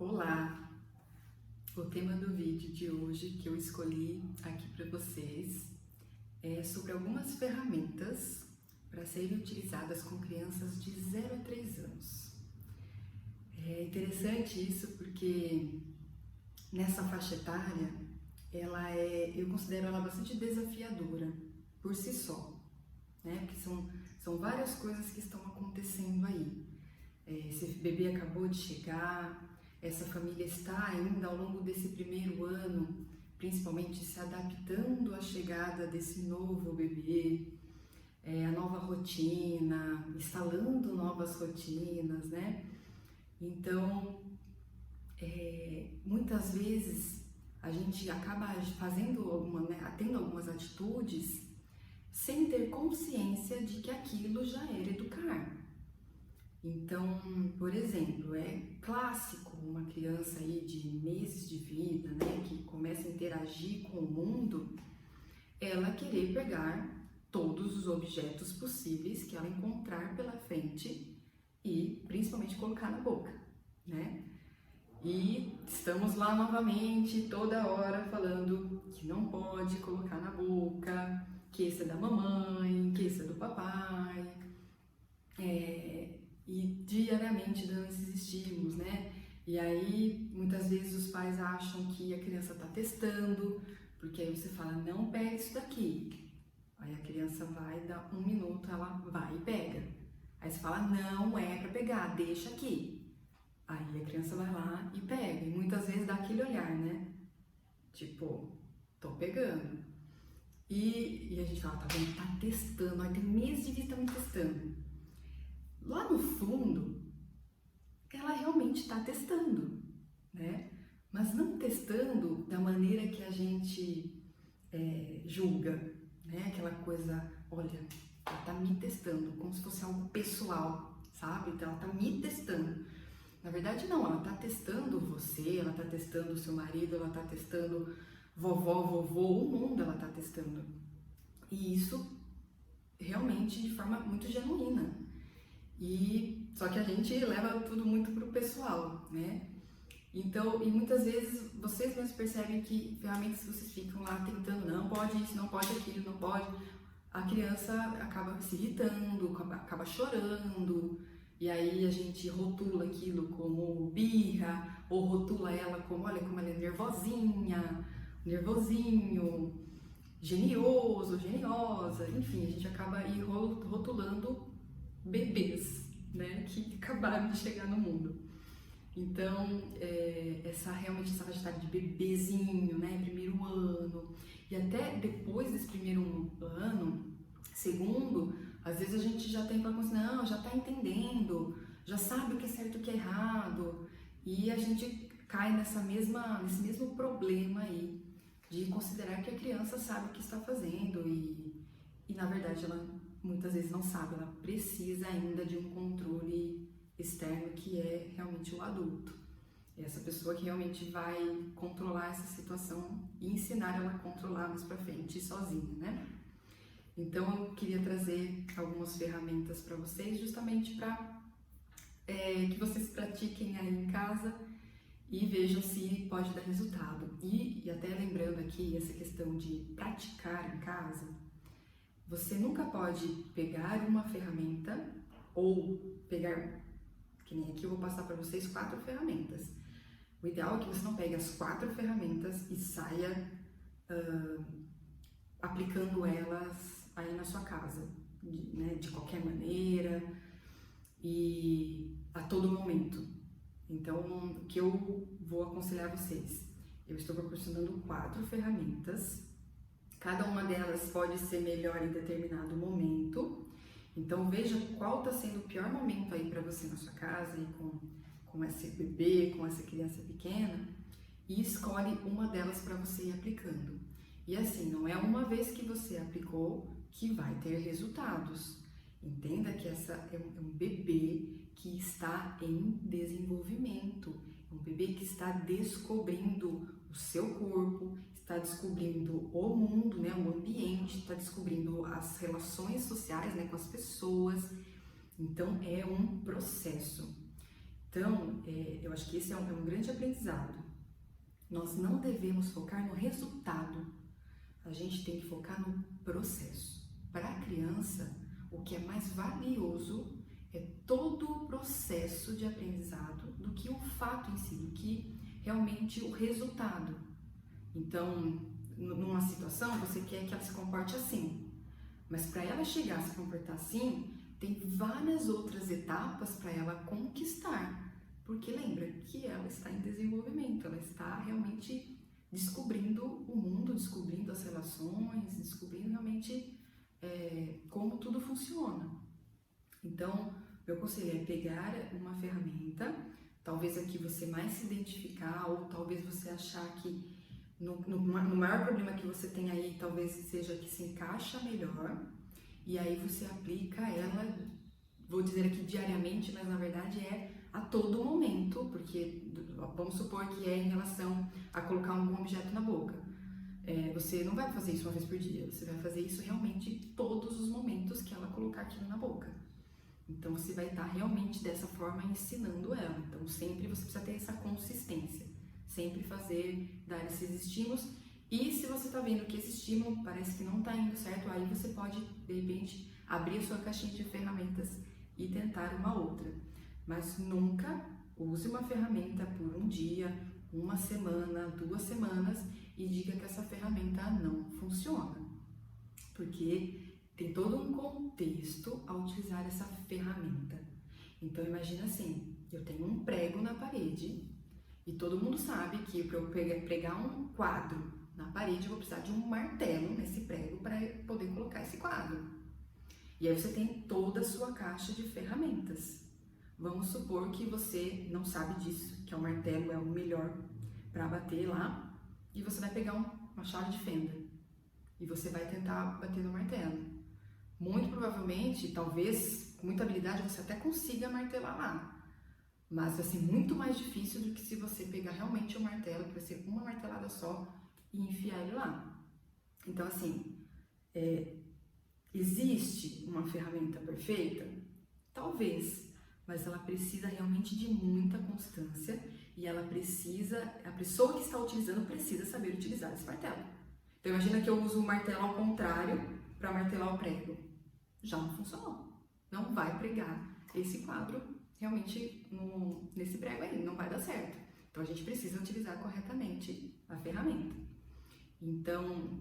Olá! O tema do vídeo de hoje que eu escolhi aqui para vocês é sobre algumas ferramentas para serem utilizadas com crianças de 0 a 3 anos. É interessante isso porque nessa faixa etária eu considero ela bastante desafiadora por si só, né? Porque são várias coisas que estão acontecendo aí. Esse bebê acabou de chegar, essa família está ainda ao longo desse primeiro ano, principalmente se adaptando à chegada desse novo bebê, a nova rotina, instalando novas rotinas, né? Então, muitas vezes a gente acaba tendo algumas atitudes sem ter consciência de que aquilo já era educar. Então, por exemplo, é clássico uma criança aí de meses de vida, né, que começa a interagir com o mundo, ela querer pegar todos os objetos possíveis que ela encontrar pela frente e principalmente colocar na boca, né? E estamos lá novamente toda hora falando que não pode colocar na boca, que esse é da mamãe, que esse é do papai. E diariamente dando esses estímulos, né? E aí, muitas vezes os pais acham que a criança está testando, porque aí você fala, não pega isso daqui. Aí a criança vai, dá 1 minuto, ela vai e pega. Aí você fala, não é para pegar, deixa aqui. Aí a criança vai lá e pega. E muitas vezes dá aquele olhar, né? Tipo, tô pegando. E a gente fala, tá vendo? Tá testando, aí tem meses de vida me testando. Lá no fundo, ela realmente está testando, né? Mas não testando da maneira que a gente julga, né? Aquela coisa, olha, ela está me testando, como se fosse algo pessoal, sabe? Então, ela está me testando. Na verdade, não, ela está testando você, ela está testando o seu marido, ela está testando vovó, vovô, o mundo ela está testando. E isso realmente de forma muito genuína. Só que a gente leva tudo muito pro pessoal, né? Então, e muitas vezes vocês mesmos percebem que ferramentas que vocês ficam lá tentando, não pode isso, não pode aquilo, não pode, a criança acaba se irritando, acaba chorando, e aí a gente rotula aquilo como birra, ou rotula ela como, olha como ela é nervosinha, nervosinho, genioso, geniosa, enfim, a gente acaba aí rotulando bebês, né, que acabaram de chegar no mundo. Então, realmente essa faixa etária de bebezinho, né, primeiro ano, e até depois desse primeiro ano, segundo, às vezes a gente já tem para considerar, não, já está entendendo, já sabe o que é certo e o que é errado, e a gente cai nesse mesmo problema aí, de considerar que a criança sabe o que está fazendo e na verdade ela muitas vezes não sabe, ela precisa ainda de um controle externo que é realmente o adulto. Essa pessoa que realmente vai controlar essa situação e ensinar ela a controlar mais pra frente sozinha, né? Então eu queria trazer algumas ferramentas para vocês, justamente para que vocês pratiquem aí em casa e vejam se pode dar resultado. E até lembrando aqui essa questão de praticar em casa, você nunca pode pegar uma ferramenta ou pegar, que nem aqui eu vou passar para vocês 4 ferramentas. O ideal é que você não pegue as 4 ferramentas e saia aplicando elas aí na sua casa, né, de qualquer maneira e a todo momento. Então, o que eu vou aconselhar vocês? Eu estou proporcionando 4 ferramentas. Cada uma delas pode ser melhor em determinado momento. Então veja qual está sendo o pior momento aí para você na sua casa, aí com esse bebê, com essa criança pequena, e escolhe uma delas para você ir aplicando. E assim, não é uma vez que você aplicou que vai ter resultados. Entenda que essa é um bebê que está em desenvolvimento, é um bebê que está descobrindo o seu corpo, está descobrindo o mundo, né, o ambiente, está descobrindo as relações sociais, né, com as pessoas. Então é um processo. Então, eu acho que esse é um grande aprendizado. Nós não devemos focar no resultado, a gente tem que focar no processo. Para a criança, o que é mais valioso é todo o processo de aprendizado do que o fato em si, do que realmente o resultado. Então, numa situação, você quer que ela se comporte assim, mas para ela chegar a se comportar assim, tem várias outras etapas para ela conquistar, porque lembra que ela está em desenvolvimento, ela está realmente descobrindo o mundo, descobrindo as relações, descobrindo realmente como tudo funciona. Então, meu conselho é pegar uma ferramenta, talvez a que você mais se identificar, ou talvez você achar que no maior problema que você tem aí, talvez seja que se encaixa melhor, e aí você aplica ela, vou dizer aqui diariamente, mas na verdade é a todo momento, porque vamos supor que é em relação a colocar algum objeto na boca. Você não vai fazer isso uma vez por dia, você vai fazer isso realmente todos os momentos que ela colocar aquilo na boca. Então você vai estar realmente dessa forma ensinando ela. Então sempre você precisa ter essa consistência, sempre dar esses estímulos. E se você está vendo que esse estímulo parece que não está indo certo, aí você pode, de repente, abrir a sua caixinha de ferramentas e tentar uma outra. Mas nunca use uma ferramenta por um dia, uma semana, 2 semanas e diga que essa ferramenta não funciona. Porque tem todo um contexto a utilizar essa ferramenta. Então imagina assim, eu tenho um prego na parede e todo mundo sabe que para eu pregar um quadro na parede eu vou precisar de um martelo nesse prego para poder colocar esse quadro. E aí você tem toda a sua caixa de ferramentas. Vamos supor que você não sabe disso, que o martelo é o melhor para bater lá, e você vai pegar uma chave de fenda e você vai tentar bater no martelo. Muito provavelmente, talvez, com muita habilidade, você até consiga martelar lá, mas vai ser muito mais difícil do que se você pegar realmente o martelo, que vai ser uma martelada só, e enfiar ele lá. Então, assim, existe uma ferramenta perfeita? Talvez, mas ela precisa realmente de muita constância e a pessoa que está utilizando precisa saber utilizar esse martelo. Então imagina que eu uso o martelo ao contrário para martelar o prego. Já não funcionou. Não vai pregar esse quadro realmente nesse prego aí, não vai dar certo. Então a gente precisa utilizar corretamente a ferramenta. Então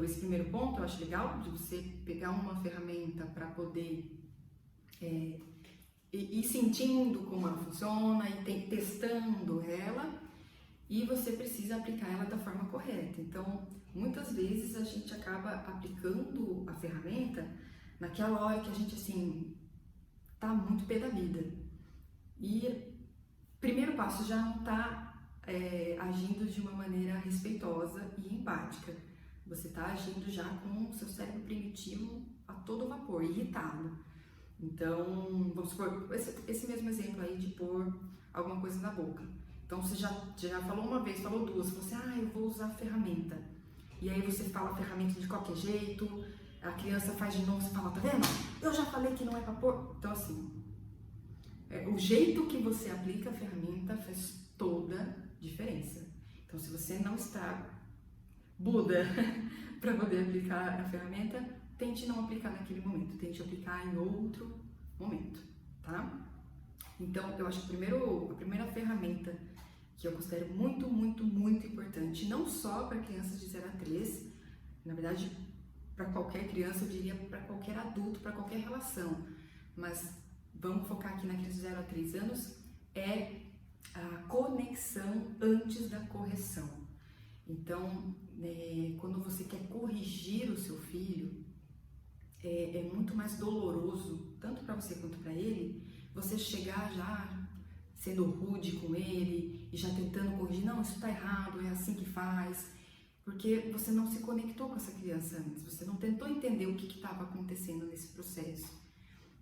esse primeiro ponto eu acho legal, de você pegar uma ferramenta para poder ir sentindo como ela funciona e testando ela, e você precisa aplicar ela da forma correta. Então, muitas vezes a gente acaba aplicando a ferramenta naquela hora que a gente, assim, tá muito pé da vida. E primeiro passo já não tá agindo de uma maneira respeitosa e empática. Você tá agindo já com o seu cérebro primitivo a todo vapor, irritado. Então, vamos supor, esse mesmo exemplo aí de pôr alguma coisa na boca. Então, você já falou uma vez, falou 2, você, eu vou usar a ferramenta. E aí você fala a ferramenta de qualquer jeito, a criança faz de novo, você fala, tá vendo? Eu já falei que não é pra pôr. Então, assim, o jeito que você aplica a ferramenta faz toda a diferença. Então, se você não está Buda para poder aplicar a ferramenta, tente não aplicar naquele momento, tente aplicar em outro momento, tá? Então, eu acho que a primeira ferramenta que eu considero muito, muito, muito importante, não só para crianças de 0 a 3, na verdade, para qualquer criança, eu diria para qualquer adulto, para qualquer relação, mas vamos focar aqui na criança de 0 a 3 anos, é a conexão antes da correção. Então, quando você quer corrigir o seu filho, é muito mais doloroso, tanto para você quanto para ele, você chegar já sendo rude com ele e já tentando corrigir, não, isso está errado, é assim que faz, porque você não se conectou com essa criança antes, você não tentou entender o que estava acontecendo nesse processo.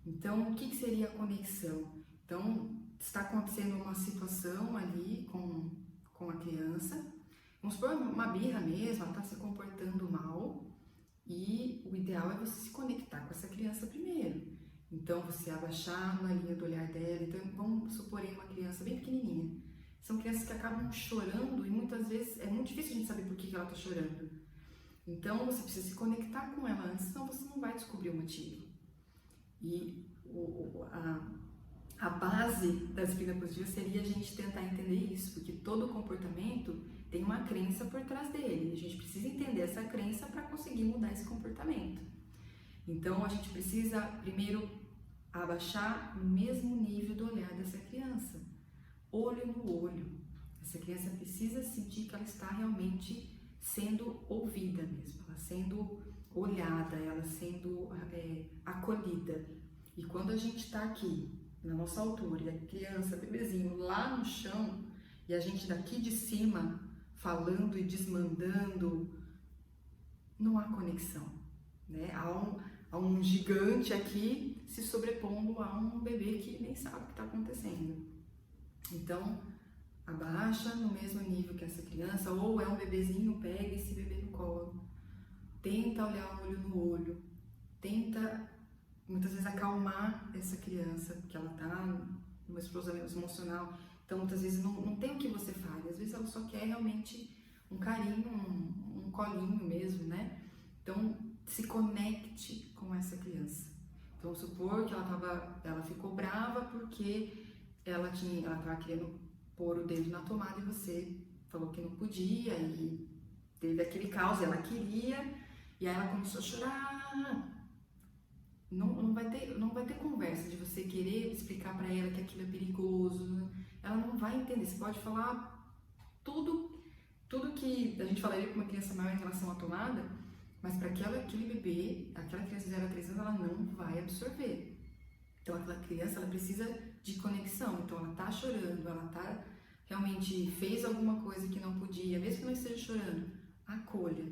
Então, o que seria a conexão? Então, está acontecendo uma situação ali com a criança, vamos supor uma birra mesmo, ela está se comportando mal, e o ideal é você se conectar com essa criança primeiro. Então, você abaixar na linha do olhar dela. Então, vamos supor aí uma criança bem pequenininha. São crianças que acabam chorando e muitas vezes é muito difícil a gente saber por que ela está chorando. Então, você precisa se conectar com ela antes, senão você não vai descobrir o motivo. E a base da disciplina positiva seria a gente tentar entender isso, porque todo comportamento tem uma crença por trás dele. A gente precisa entender essa crença para conseguir mudar esse comportamento. Então, a gente precisa primeiro abaixar no mesmo nível do olhar dessa criança, olho no olho. Essa criança precisa sentir que ela está realmente sendo ouvida mesmo, ela sendo olhada, ela sendo acolhida. E quando a gente está aqui, na nossa altura, e a criança, bebezinho, lá no chão, e a gente daqui de cima, falando e desmandando, não há conexão, né? Há um gigante aqui se sobrepondo a um bebê que nem sabe o que está acontecendo. Então, abaixa no mesmo nível que essa criança, ou é um bebezinho, pega esse bebê no colo, tenta olhar olho no olho, tenta muitas vezes acalmar essa criança, porque ela está numa explosão emocional. Então, muitas vezes não tem o que você fale, às vezes ela só quer realmente um carinho, um colinho mesmo, né? Então, se conecte com essa criança. Então, supor que ela ficou brava porque ela estava querendo pôr o dedo na tomada e você falou que não podia e teve aquele caos, ela queria, e aí ela começou a chorar. Não vai ter conversa de você querer explicar para ela que aquilo é perigoso. Ela não vai entender. Você pode falar tudo que a gente falaria para uma criança maior em relação à tomada, mas para aquele bebê, aquela criança de 0 a 3 anos, ela não vai absorver. Então, aquela criança, ela precisa de conexão. Então, ela tá chorando, ela realmente fez alguma coisa que não podia, mesmo que não esteja chorando, acolha,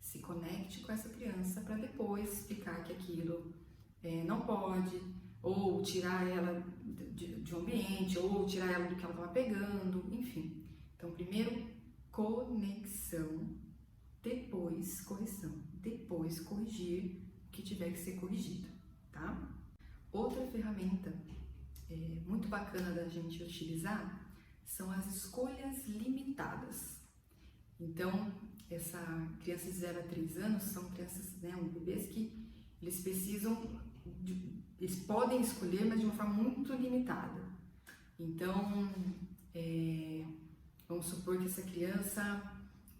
se conecte com essa criança para depois explicar que aquilo não pode, ou tirar ela de um ambiente, ou tirar ela do que ela estava pegando, enfim. Então, primeiro, conexão, depois correção, depois corrigir o que tiver que ser corrigido, tá? Outra ferramenta muito bacana da gente utilizar são as escolhas limitadas. Então, essa criança de 0 a 3 anos são crianças, bebês que eles podem escolher, mas de uma forma muito limitada. Então, vamos supor que essa criança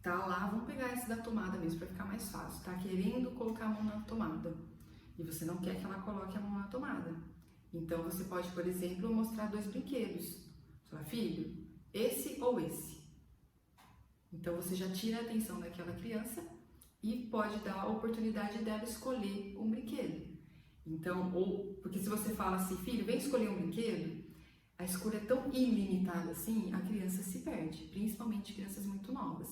tá lá, vamos pegar esse da tomada mesmo para ficar mais fácil, tá querendo colocar a mão na tomada e você não quer que ela coloque a mão na tomada. Então, você pode, por exemplo, mostrar 2 brinquedos. Você fala, filho, esse ou esse? Então, você já tira a atenção daquela criança e pode dar a oportunidade dela escolher um brinquedo. Então, porque se você fala assim, filho, vem escolher um brinquedo, a escolha é tão ilimitada assim, a criança se perde, principalmente crianças muito novas.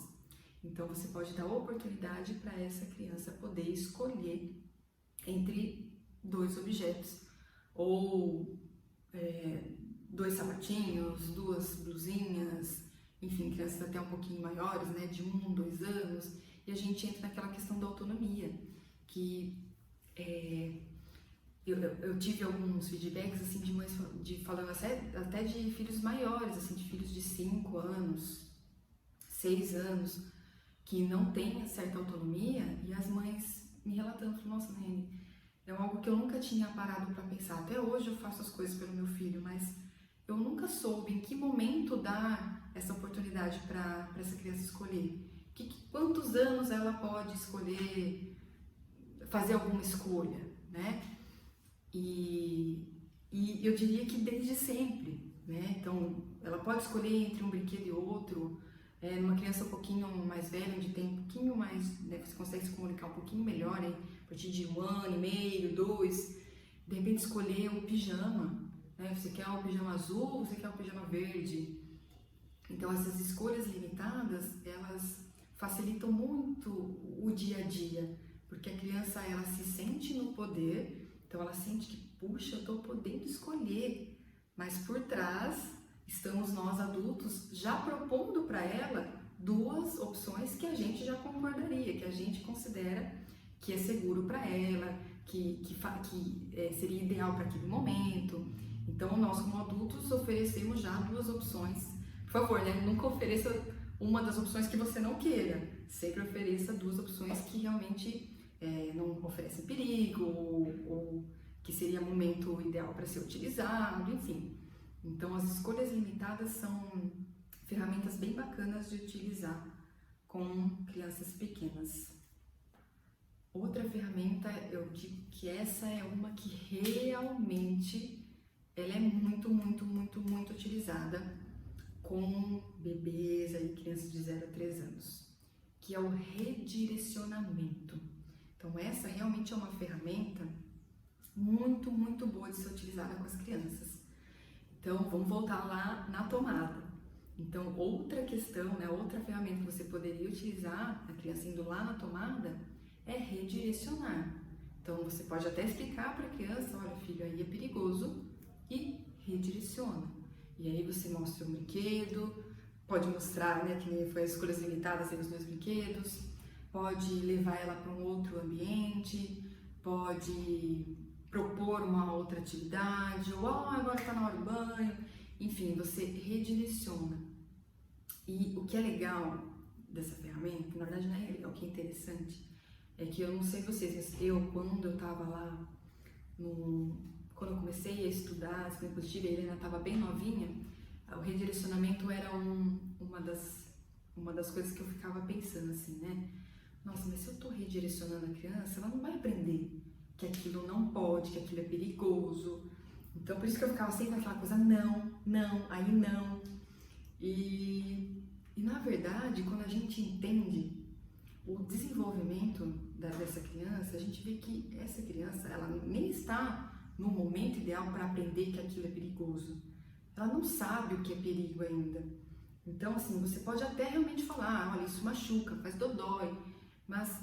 Então, você pode dar a oportunidade para essa criança poder escolher entre 2 objetos, ou 2 sapatinhos, 2 blusinhas, enfim, crianças até um pouquinho maiores, né, de 1, 2 anos, e a gente entra naquela questão da autonomia, que eu tive alguns feedbacks assim, de mães falando até de filhos maiores, assim, de filhos de 5 anos, 6 anos, que não têm certa autonomia, e as mães me relatando, nossa, Nene, é algo que eu nunca tinha parado para pensar. Até hoje eu faço as coisas pelo meu filho, mas eu nunca soube em que momento dar essa oportunidade para essa criança escolher. Quantos anos ela pode escolher fazer alguma escolha, né? E eu diria que desde sempre, né? Então, ela pode escolher entre um brinquedo e outro. Numa criança um pouquinho mais velha, onde tem um pouquinho mais, né, você consegue se comunicar um pouquinho melhor, hein? A partir de 1 ano e meio, 2, de repente escolher um pijama, né? Você quer um pijama azul, você quer um pijama verde. Então, essas escolhas limitadas, elas facilitam muito o dia a dia, porque a criança, ela se sente no poder, então ela sente que, puxa, eu estou podendo escolher, mas por trás estamos nós adultos já propondo para ela 2 opções que a gente já concordaria, que a gente considera que é seguro para ela, seria ideal para aquele momento. Então, nós como adultos oferecemos já duas opções. Por favor, né? Nunca ofereça uma das opções que você não queira. Sempre ofereça duas opções que realmente não oferecem perigo ou que seria o momento ideal para ser utilizado, enfim. Então, as escolhas limitadas são ferramentas bem bacanas de utilizar com crianças pequenas. Outra ferramenta, eu digo que essa é uma que realmente ela é muito utilizada com bebês, aí, crianças de 0 a 3 anos, que é o redirecionamento. Então, essa realmente é uma ferramenta muito boa de ser utilizada com as crianças. Então, vamos voltar lá na tomada. Então, outra questão, né, outra ferramenta que você poderia utilizar, a criança indo lá na tomada, é redirecionar. Então, você pode até explicar para a criança, olha filho, aí é perigoso, e redireciona. E aí você mostra um brinquedo, pode mostrar, né, que nem foi as escolhas limitadas aí os dois brinquedos, pode levar ela para um outro ambiente, pode propor uma outra atividade, ou agora está na hora do banho, enfim, você redireciona. E o que é legal dessa ferramenta, na verdade não é legal, o que é interessante, é que eu não sei vocês, mas quando eu estava lá, quando eu comecei a estudar as clínicas positivas, a Helena estava bem novinha, o redirecionamento era uma das coisas que eu ficava pensando assim, né? Nossa, mas se eu estou redirecionando a criança, ela não vai aprender que aquilo não pode, que aquilo é perigoso. Então, por isso que eu ficava sempre naquela coisa, não, aí não. E na verdade, quando a gente entende o desenvolvimento dessa criança, a gente vê que essa criança, ela nem está no momento ideal para aprender que aquilo é perigoso. Ela não sabe o que é perigo ainda. Então, assim, você pode até realmente falar, olha, isso machuca, faz dodói, mas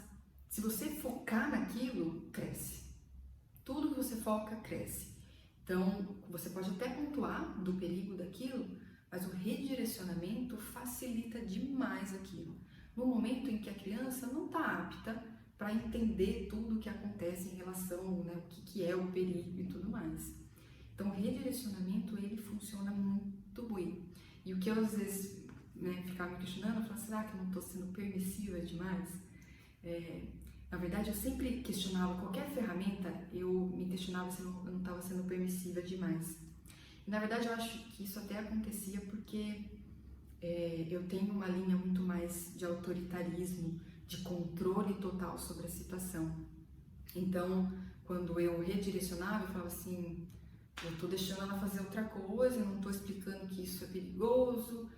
se você focar naquilo, cresce. Tudo que você foca, cresce. Então, você pode até pontuar do perigo daquilo, mas o redirecionamento facilita demais aquilo. No momento em que a criança não está apta para entender tudo o que acontece em relação, né, o que é o perigo e tudo mais. Então, o redirecionamento, ele funciona muito bem. E o que eu, às vezes, né, ficava me questionando, eu falava, será que eu não estou sendo permissiva demais? Na verdade, eu sempre questionava qualquer ferramenta, eu me questionava se eu não estava sendo permissiva demais. E, na verdade, eu acho que isso até acontecia porque eu tenho uma linha muito mais de autoritarismo, de controle total sobre a situação. Então, quando eu redirecionava, eu falava assim, eu estou deixando ela fazer outra coisa, eu não estou explicando que isso é perigoso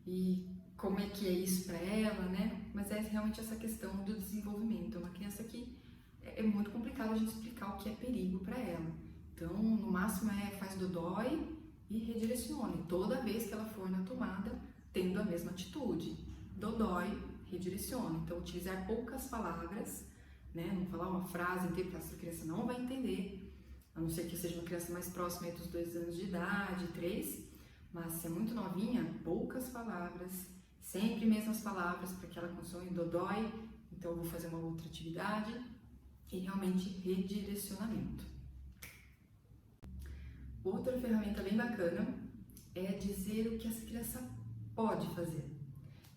e como é que é isso para ela, né? Mas é realmente essa questão do desenvolvimento. É uma criança que é muito complicado a gente explicar o que é perigo para ela. Então, no máximo faz dodói e redirecione. Toda vez que ela for na tomada, tendo a mesma atitude. Dodói, redirecione. Então, utilizar poucas palavras, né? Não falar uma frase inteira, porque essa criança não vai entender, a não ser que seja uma criança mais próxima dos 2 anos de idade, 3, mas se é muito novinha, poucas palavras, sempre mesmas palavras para que ela consome dodói, então eu vou fazer uma outra atividade e realmente redirecionamento. Outra ferramenta bem bacana é dizer o que essa criança pode fazer.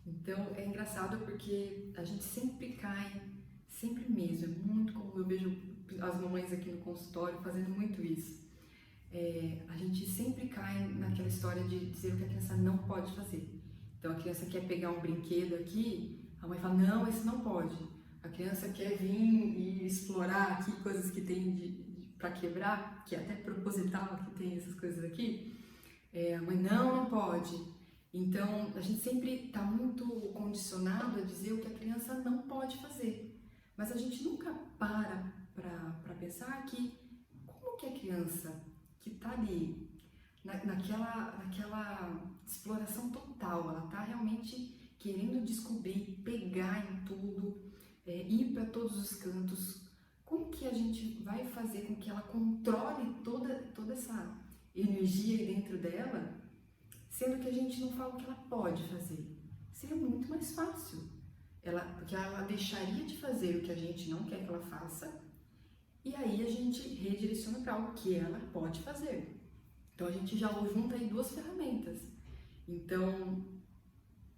Então é engraçado porque a gente sempre cai, sempre mesmo, é muito comum, eu vejo as mamães aqui no consultório fazendo muito isso. A gente sempre cai naquela história de dizer o que a criança não pode fazer. Então a criança quer pegar um brinquedo aqui, a mãe fala, não, esse não pode. A criança quer vir e explorar aqui coisas que tem para quebrar, que é até proposital que tem essas coisas aqui. A mãe, não pode. Então a gente sempre está muito condicionado a dizer o que a criança não pode fazer. Mas a gente nunca para pensar que como que a criança que está ali naquela exploração total, ela está realmente querendo descobrir, pegar em tudo, ir para todos os cantos, como que a gente vai fazer com que ela controle toda essa energia dentro dela, sendo que a gente não fala o que ela pode fazer? Seria muito mais fácil, porque ela deixaria de fazer o que a gente não quer que ela faça e aí a gente redireciona para algo que ela pode fazer. Então a gente já junta aí duas ferramentas. Então,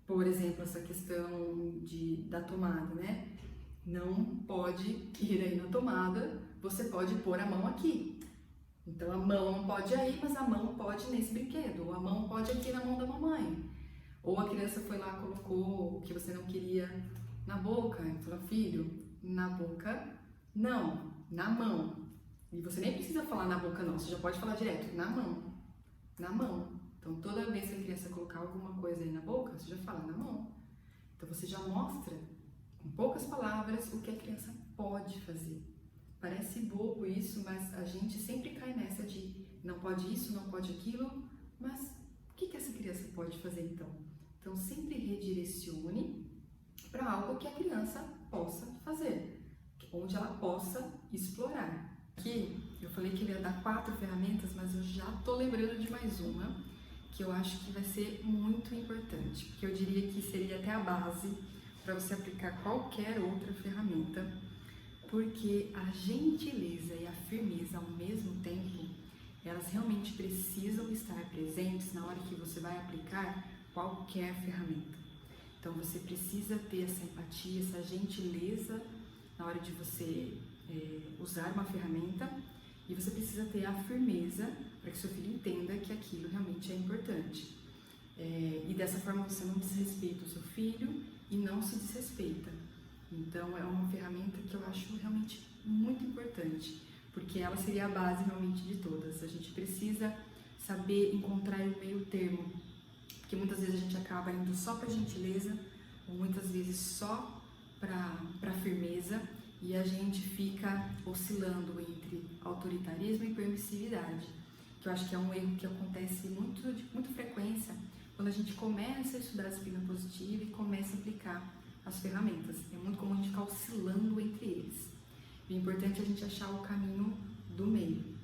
por exemplo, essa questão da tomada, né? Não pode ir aí na tomada, você pode pôr a mão aqui. Então a mão não pode ir aí, mas a mão pode nesse brinquedo, ou a mão pode aqui na mão da mamãe. Ou a criança foi lá, colocou o que você não queria na boca, e falou, filho, na boca não, na mão. E você nem precisa falar na boca não, você já pode falar direto, na mão, na mão. Então toda vez que a criança colocar alguma coisa aí na boca, você já fala na mão. Então você já mostra, com poucas palavras, o que a criança pode fazer. Parece bobo isso, mas a gente sempre cai nessa de não pode isso, não pode aquilo, mas o que essa criança pode fazer então? Então sempre redirecione para algo que a criança possa fazer, onde ela possa explorar. Aqui eu falei que ele ia dar 4 ferramentas, mas eu já tô lembrando de mais uma, que eu acho que vai ser muito importante, porque eu diria que seria até a base para você aplicar qualquer outra ferramenta, porque a gentileza e a firmeza ao mesmo tempo, elas realmente precisam estar presentes na hora que você vai aplicar qualquer ferramenta. Então você precisa ter essa empatia, essa gentileza na hora de você usar uma ferramenta, e você precisa ter a firmeza para que seu filho entenda que aquilo realmente é importante. E dessa forma você não desrespeita o seu filho e não se desrespeita. Então é uma ferramenta que eu acho realmente muito importante, porque ela seria a base realmente de todas. A gente precisa saber encontrar o meio termo, porque muitas vezes a gente acaba indo só para gentileza, ou muitas vezes só para firmeza, e a gente fica oscilando entre autoritarismo e permissividade, que eu acho que é um erro que acontece de muita frequência quando a gente começa a estudar a disciplina positiva e começa a aplicar as ferramentas. É muito comum a gente ficar oscilando entre eles. O importante é a gente achar o caminho do meio,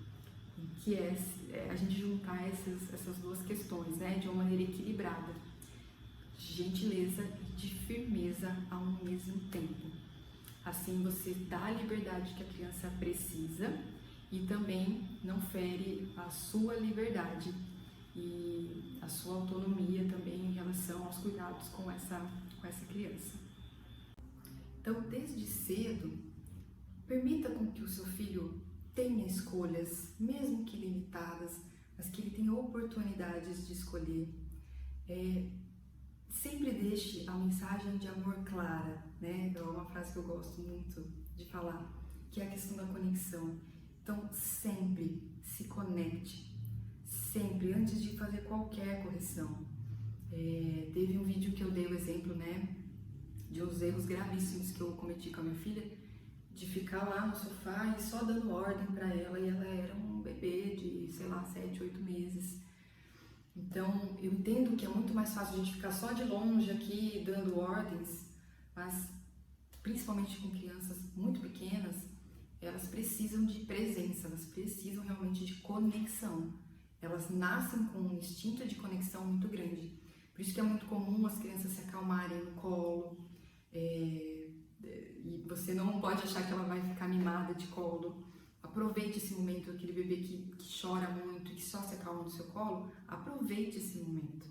que é a gente juntar essas duas questões, né, de uma maneira equilibrada, de gentileza e de firmeza ao mesmo tempo. Assim você dá a liberdade que a criança precisa e também não fere a sua liberdade e a sua autonomia também em relação aos cuidados com essa criança. Então, desde cedo, permita com que o seu filho tenha escolhas, mesmo que limitadas, mas que ele tenha oportunidades de escolher. Sempre deixe a mensagem de amor clara, né? É uma frase que eu gosto muito de falar, que é a questão da conexão. Então, sempre se conecte, sempre, antes de fazer qualquer correção. Teve um vídeo que eu dei o exemplo, né, de uns erros gravíssimos que eu cometi com a minha filha, de ficar lá no sofá e só dando ordem para ela, e ela era um bebê de, sei lá, 7, 8 meses. Então, eu entendo que é muito mais fácil a gente ficar só de longe aqui dando ordens, mas principalmente com crianças muito pequenas, elas precisam de presença, elas precisam realmente de conexão. Elas nascem com um instinto de conexão muito grande. Por isso que é muito comum as crianças se acalmarem no colo, e você não pode achar que ela vai ficar mimada de colo. Aproveite esse momento, aquele bebê que chora muito e que só se acalma no seu colo, aproveite esse momento,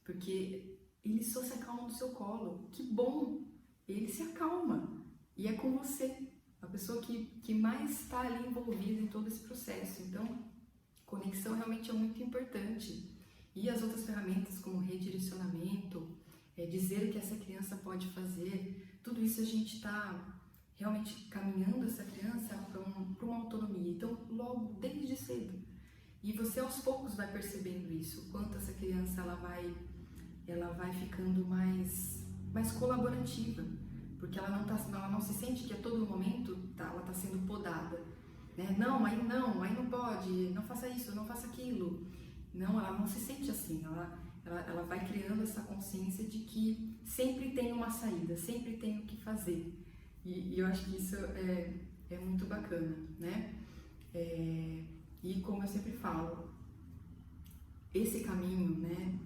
porque ele só se acalma no seu colo. Que bom! Ele se acalma e é com você, a pessoa que mais está ali envolvida em todo esse processo. Então, conexão realmente é muito importante. E as outras ferramentas, como redirecionamento, dizer o que essa criança pode fazer, tudo isso a gente está realmente caminhando essa criança para uma autonomia. Então, logo, desde cedo. E você aos poucos vai percebendo isso, quanto essa criança ela vai ficando mais colaborativa, porque ela não se sente que a todo momento ela está sendo podada, né? Não, aí não pode, não faça isso, não faça aquilo. Não, ela não se sente assim, ela vai criando essa consciência de que sempre tem uma saída, sempre tem o que fazer. E eu acho que isso é muito bacana, né? E como eu sempre falo, esse caminho, né,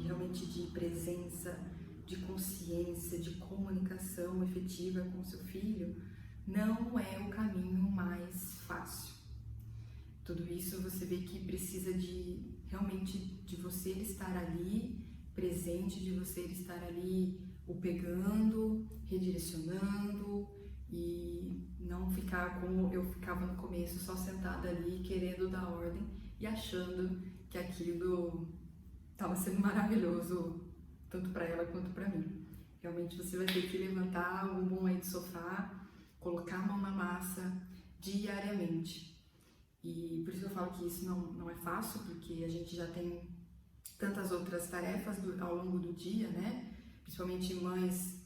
realmente de presença, de consciência, de comunicação efetiva com o seu filho, não é o caminho mais fácil. Tudo isso você vê que precisa de realmente de você estar ali presente, de você estar ali o pegando, redirecionando e não ficar como eu ficava no começo, só sentada ali querendo dar ordem e achando que aquilo estava sendo maravilhoso, tanto para ela quanto para mim. Realmente você vai ter que levantar o bumbum aí do sofá, colocar a mão na massa diariamente. E por isso eu falo que isso não é fácil, porque a gente já tem tantas outras tarefas ao longo do dia, né? Principalmente mães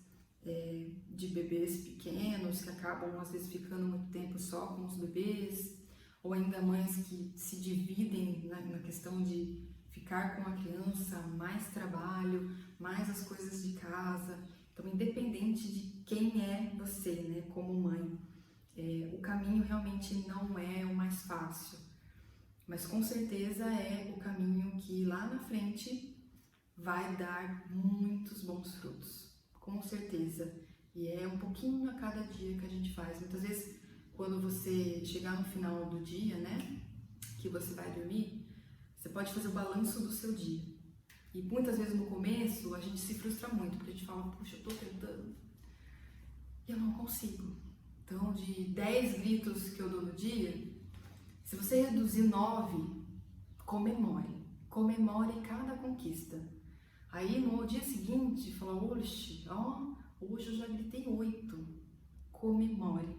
de bebês pequenos que acabam às vezes ficando muito tempo só com os bebês, ou ainda mães que se dividem na questão de ficar com a criança, mais trabalho, mais as coisas de casa. Então, independente de quem é você, né, como mãe, o caminho realmente não é o mais fácil, mas com certeza é o caminho que lá na frente vai dar muitos bons frutos, com certeza. E é um pouquinho a cada dia que a gente faz. Muitas vezes, quando você chegar no final do dia, né, que você vai dormir, você pode fazer o balanço do seu dia. E muitas vezes no começo a gente se frustra muito, porque a gente fala, puxa, eu tô tentando e eu não consigo. Então, de 10 gritos que eu dou no dia, se você reduzir 9, comemore. Comemore cada conquista. Aí no dia seguinte, fala, oxe, hoje eu já gritei 8. Comemore.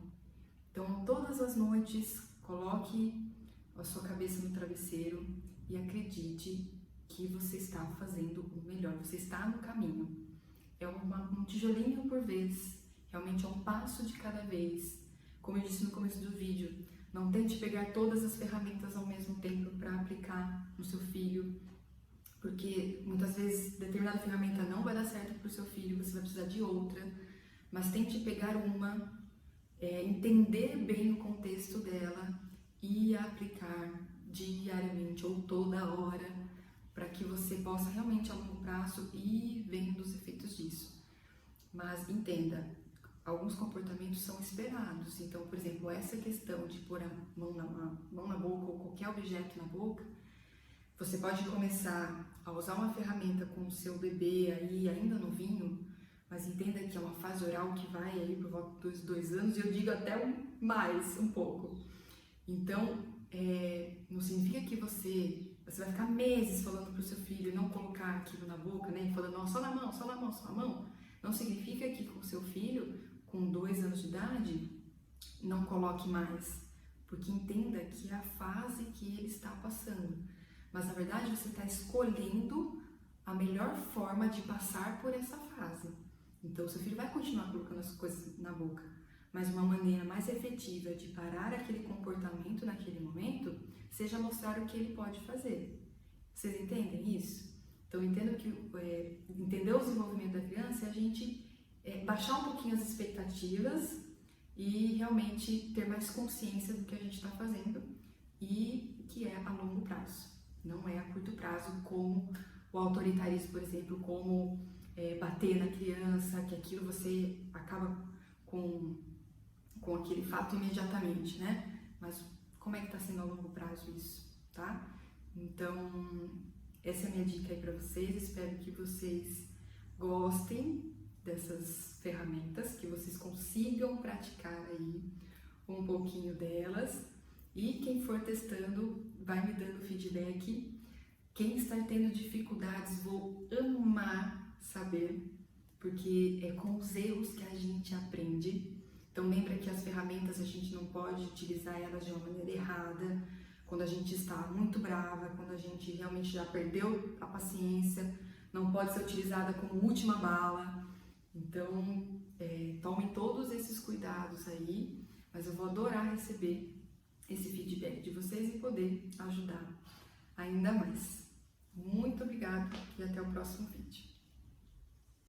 Então, todas as noites, coloque a sua cabeça no travesseiro e acredite que você está fazendo o melhor, você está no caminho. É um tijolinho por vez, realmente é um passo de cada vez. Como eu disse no começo do vídeo, não tente pegar todas as ferramentas ao mesmo tempo para aplicar no seu filho, porque muitas vezes determinada ferramenta não vai dar certo para o seu filho, você vai precisar de outra, mas tente pegar uma, entender bem o contexto dela e aplicar diariamente ou toda hora, para que você possa realmente a longo prazo ir vendo os efeitos disso. Mas entenda, alguns comportamentos são esperados. Então, por exemplo, essa questão de pôr a mão na boca ou qualquer objeto na boca, você pode começar a usar uma ferramenta com o seu bebê aí ainda novinho, mas entenda que é uma fase oral que vai aí por volta dos 2 anos, e eu digo até mais um pouco. Então, não significa que você vai ficar meses falando para o seu filho não colocar aquilo na boca, né? Falando, não, só na mão, só na mão, só na mão. Não significa que com o seu filho, com 2 anos de idade, não coloque mais. Porque entenda que é a fase que ele está passando. Mas, na verdade, você está escolhendo a melhor forma de passar por essa fase. Então, seu filho vai continuar colocando as coisas na boca, mas uma maneira mais efetiva de parar aquele comportamento naquele momento seja mostrar o que ele pode fazer. Vocês entendem isso? Então, entendo que entender o desenvolvimento da criança é a gente baixar um pouquinho as expectativas e realmente ter mais consciência do que a gente está fazendo e que é a longo prazo, não é a curto prazo, como o autoritarismo, por exemplo, como bater na criança, que aquilo você acaba com aquele fato imediatamente, né? Mas como é que está sendo a longo prazo isso, tá? Então, essa é a minha dica aí para vocês. Espero que vocês gostem dessas ferramentas, que vocês consigam praticar aí um pouquinho delas. E quem for testando, vai me dando feedback. Quem está tendo dificuldades, vou amar saber, porque é com os erros que a gente aprende. Então lembra que as ferramentas a gente não pode utilizar elas de uma maneira errada, quando a gente está muito brava, quando a gente realmente já perdeu a paciência, não pode ser utilizada como última bala. Então tomem todos esses cuidados aí, mas eu vou adorar receber esse feedback de vocês e poder ajudar ainda mais. Muito obrigada e até o próximo vídeo.